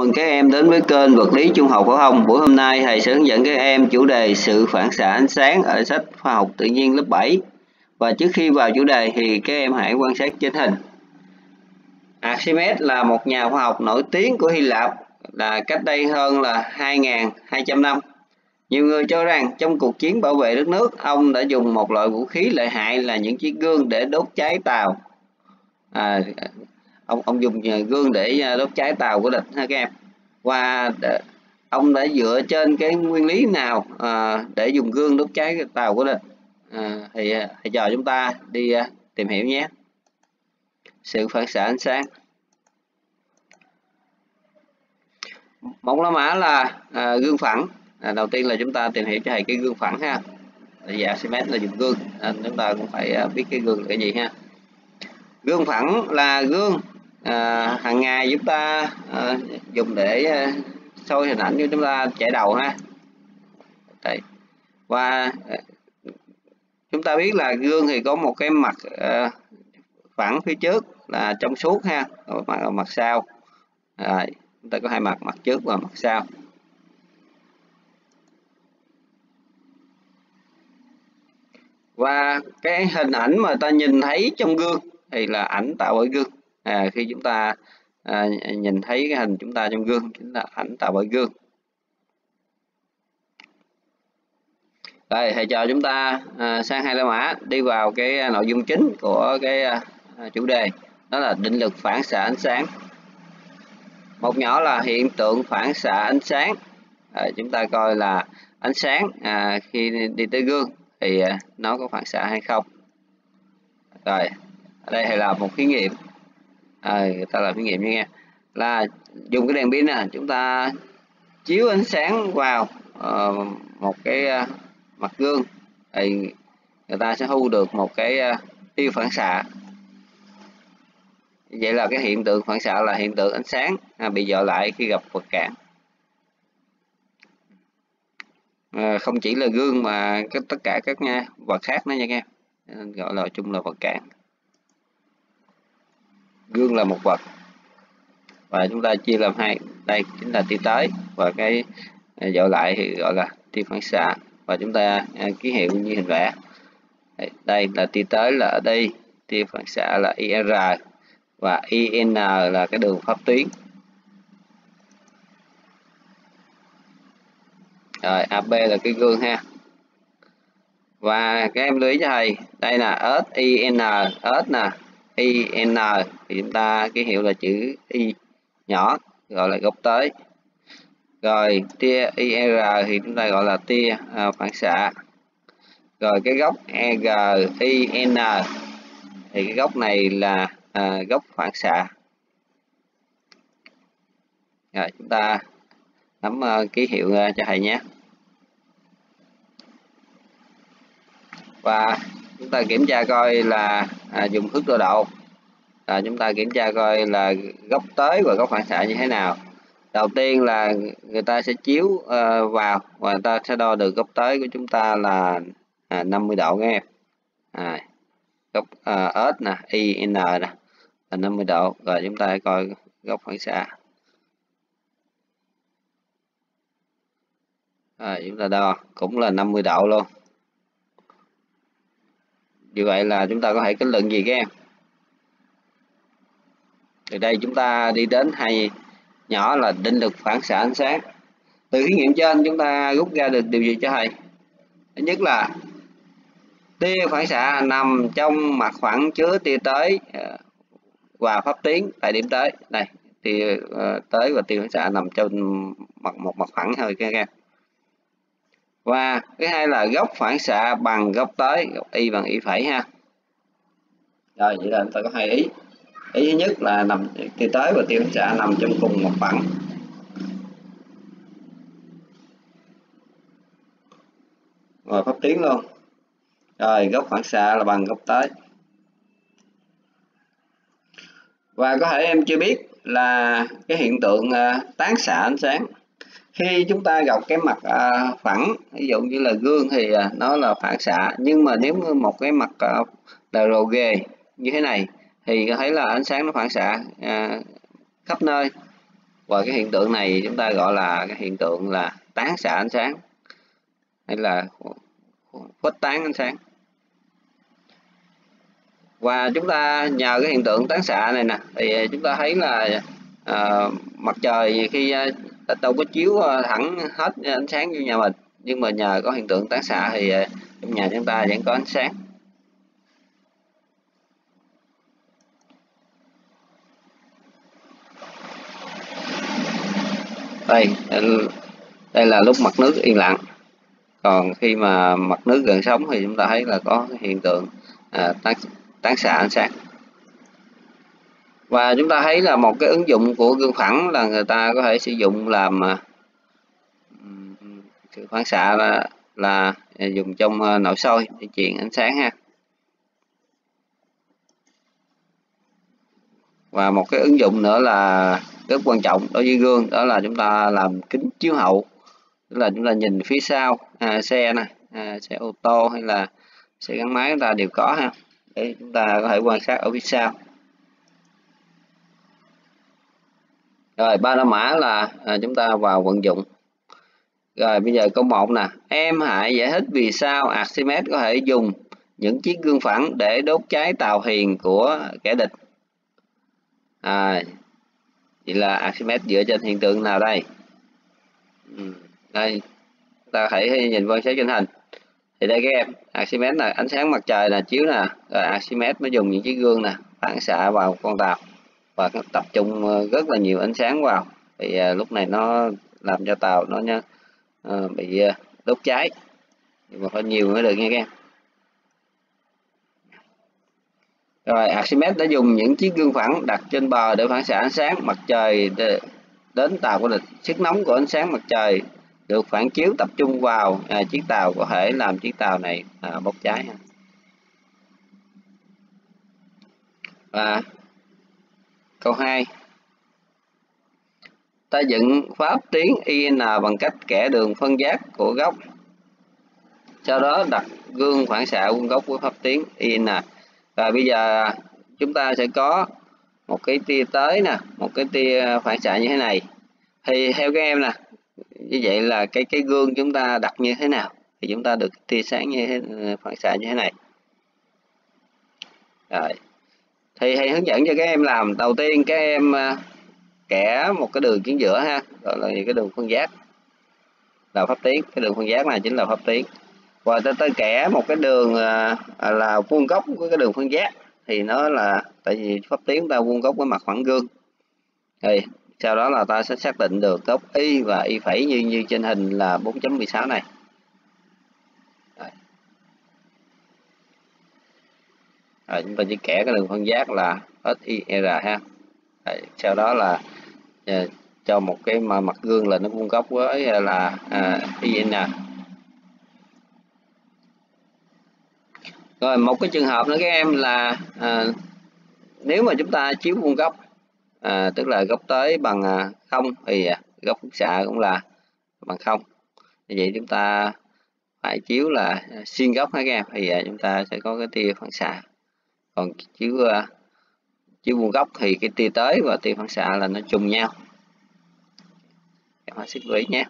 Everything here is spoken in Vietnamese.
mừng các em đến với kênh Vật lý Trung học phổ thông. Buổi hôm nay thầy sẽ hướng dẫn các em chủ đề sự phản xạ ánh sáng ở sách khoa học tự nhiên lớp 7. Và trước khi vào chủ đề thì các em hãy quan sát trên hình. Archimedes là một nhà khoa học nổi tiếng của Hy Lạp, là cách đây hơn là 2.200 năm. Nhiều người cho rằng trong cuộc chiến bảo vệ đất nước, ông đã dùng một loại vũ khí lợi hại là những chiếc gương để đốt cháy tàu. Ông dùng gương để đốt cháy tàu của địch ha các em. Và ông đã dựa trên cái nguyên lý nào để dùng gương đốt cháy cái tàu của địch? Thì giờ chúng ta đi tìm hiểu nhé. Sự phản xạ ánh sáng. Một la mã là gương phẳng. Đầu tiên là chúng ta tìm hiểu cho thầy cái gương phẳng ha. Tại vì Archimedes là dùng gương, chúng ta cũng phải biết cái gương là cái gì ha. Gương phẳng là gương hàng ngày chúng ta dùng để soi hình ảnh của chúng ta chạy đầu ha. Đấy. Và chúng ta biết là gương thì có một cái mặt phẳng phía trước là trong suốt ha, mặt sau. Chúng ta có hai mặt trước và mặt sau. Và cái hình ảnh mà ta nhìn thấy trong gương thì là ảnh tạo bởi gương. Khi chúng ta nhìn thấy cái hình chúng ta trong gương chính là ảnh tạo bởi gương. Rồi thầy cho chúng ta sang hai la mã, đi vào cái nội dung chính của cái chủ đề, đó là định lực phản xạ ánh sáng. Một nhỏ là hiện tượng phản xạ ánh sáng. Chúng ta coi là ánh sáng khi đi tới gương thì nó có phản xạ hay không. Rồi ở đây thầy làm một thí nghiệm, người ta làm thí nghiệm nha nghe, là dùng cái đèn pin nè, chúng ta chiếu ánh sáng vào một cái mặt gương thì người ta sẽ thu được một cái tia phản xạ. Vậy là cái hiện tượng phản xạ là hiện tượng ánh sáng bị dọi lại khi gặp vật cản. Không chỉ là gương mà tất cả các vật khác nữa nha các em, gọi là chung là vật cản. Gương là một vật và chúng ta chia làm hai, đây chính là tia tới và cái dọi lại thì gọi là tia phản xạ, và chúng ta ký hiệu như hình vẽ. Đây là tia tới là ở đây, tia phản xạ là IR và IN là cái đường pháp tuyến. Rồi AB là cái gương ha. Và các em lưu ý cho thầy, đây là SIN, S nè, IN thì chúng ta ký hiệu là chữ Y nhỏ, gọi là góc tới. Rồi tia IR thì chúng ta gọi là tia phản xạ. Rồi cái góc EGIN thì cái góc này là góc phản xạ. Rồi chúng ta nắm ký hiệu cho thầy nhé. Và chúng ta kiểm tra coi là dùng thước đo độ, chúng ta kiểm tra coi là góc tới và góc phản xạ như thế nào. Đầu tiên là người ta sẽ chiếu vào và người ta sẽ đo được góc tới của chúng ta là 50 độ nghe em. Góc S nè, IN nè là 50 độ. Rồi chúng ta coi góc phản xạ. Chúng ta đo cũng là 50 độ luôn. Như vậy là chúng ta có thể kết luận gì các em? Từ đây chúng ta đi đến hai nhỏ là định lực phản xạ ánh sáng. Từ thí nghiệm trên chúng ta rút ra được điều gì cho thầy? Thứ nhất là tia phản xạ nằm trong mặt phẳng chứa tia tới và pháp tuyến tại điểm tới. Đây, tia tới và tia phản xạ nằm trong một mặt phẳng thôi các em. Và thứ hai là góc phản xạ bằng góc tới, góc Y bằng Y phẩy ha. Rồi vậy là chúng ta có hai ý. Ý thứ nhất là nằm tia tới và tia phản xạ nằm trong cùng một phẳng. Rồi pháp tuyến luôn. Rồi góc phản xạ là bằng góc tới. Và có thể em chưa biết là cái hiện tượng tán xạ ánh sáng. Khi chúng ta gặp cái mặt phẳng, ví dụ như là gương thì nó là phản xạ, nhưng mà nếu một cái mặt là rồ ghề như thế này thì có thấy là ánh sáng nó phản xạ khắp nơi. Và cái hiện tượng này chúng ta gọi là cái hiện tượng là tán xạ ánh sáng hay là khuếch tán ánh sáng. Và chúng ta nhờ cái hiện tượng tán xạ này nè thì chúng ta thấy là mặt trời khi đâu có chiếu thẳng hết ánh sáng vô nhà mình, nhưng mà nhờ có hiện tượng tán xạ thì trong nhà chúng ta vẫn có ánh sáng. Đây là lúc mặt nước yên lặng, còn khi mà mặt nước gần sóng thì chúng ta thấy là có hiện tượng tán xạ ánh sáng. Và chúng ta thấy là một cái ứng dụng của gương phẳng là người ta có thể sử dụng làm sự phản xạ là dùng trong nội soi để truyền ánh sáng ha. Và một cái ứng dụng nữa là rất quan trọng đối với gương, đó là chúng ta làm kính chiếu hậu, tức là chúng ta nhìn phía sau xe này, xe ô tô hay là xe gắn máy chúng ta đều có ha, để chúng ta có thể quan sát ở phía sau. Rồi 3 la mã là chúng ta vào vận dụng. Rồi bây giờ câu 1 nè, em hãy giải thích vì sao Archimedes có thể dùng những chiếc gương phẳng để đốt cháy tàu thuyền của kẻ địch. Vậy là Archimedes dựa trên hiện tượng nào đây? Đây ta có thể nhìn quan sát trên hình. Thì đây các em, Archimedes là ánh sáng mặt trời là chiếu nè, rồi Archimedes mới dùng những chiếc gương nè phản xạ vào con tàu và tập trung rất là nhiều ánh sáng vào, thì lúc này nó làm cho tàu nó bị đốt cháy, nhưng mà phải nhiều mới được nha các em. Rồi Archimedes đã dùng những chiếc gương phẳng đặt trên bờ để phản xạ ánh sáng mặt trời đến tàu của địch. Sức nóng của ánh sáng mặt trời được phản chiếu tập trung vào chiếc tàu có thể làm chiếc tàu này bốc cháy. Và câu 2, ta dựng pháp tuyến IN bằng cách kẻ đường phân giác của góc, sau đó đặt gương phản xạ vuông góc với pháp tuyến IN. Và bây giờ chúng ta sẽ có một cái tia tới nè, một cái tia phản xạ như thế này. Thì theo các em nè, như vậy là cái gương chúng ta đặt như thế nào thì chúng ta được tia sáng như thế, phản xạ như thế này. Rồi thì thầy hướng dẫn cho các em làm. Đầu tiên các em kẻ một cái đường chính giữa ha, gọi là cái đường phân giác là pháp tuyến. Cái đường phân giác này chính là pháp tuyến. Và tới kẻ một cái đường là vuông góc với cái đường phân giác, thì nó là tại vì pháp tuyến ta vuông góc với mặt phẳng gương. Thì sau đó là ta sẽ xác định được góc y và y phẩy như trên hình là 4.16 này. Rồi, chúng ta chỉ kẻ cái đường phân giác là SIR ha. Rồi, sau đó là cho một cái mặt gương là nó vuông góc với là IN. Rồi một cái trường hợp nữa các em là nếu mà chúng ta chiếu vuông góc, tức là góc tới bằng 0 thì góc phóng xạ cũng là bằng 0. Như vậy chúng ta phải chiếu là xuyên góc ha các em, thì chúng ta sẽ có cái tia phản xạ. Còn chiếu vuông góc thì cái tia tới và tia phản xạ là nó trùng nhau. Các bạn sức lưu ý nhé.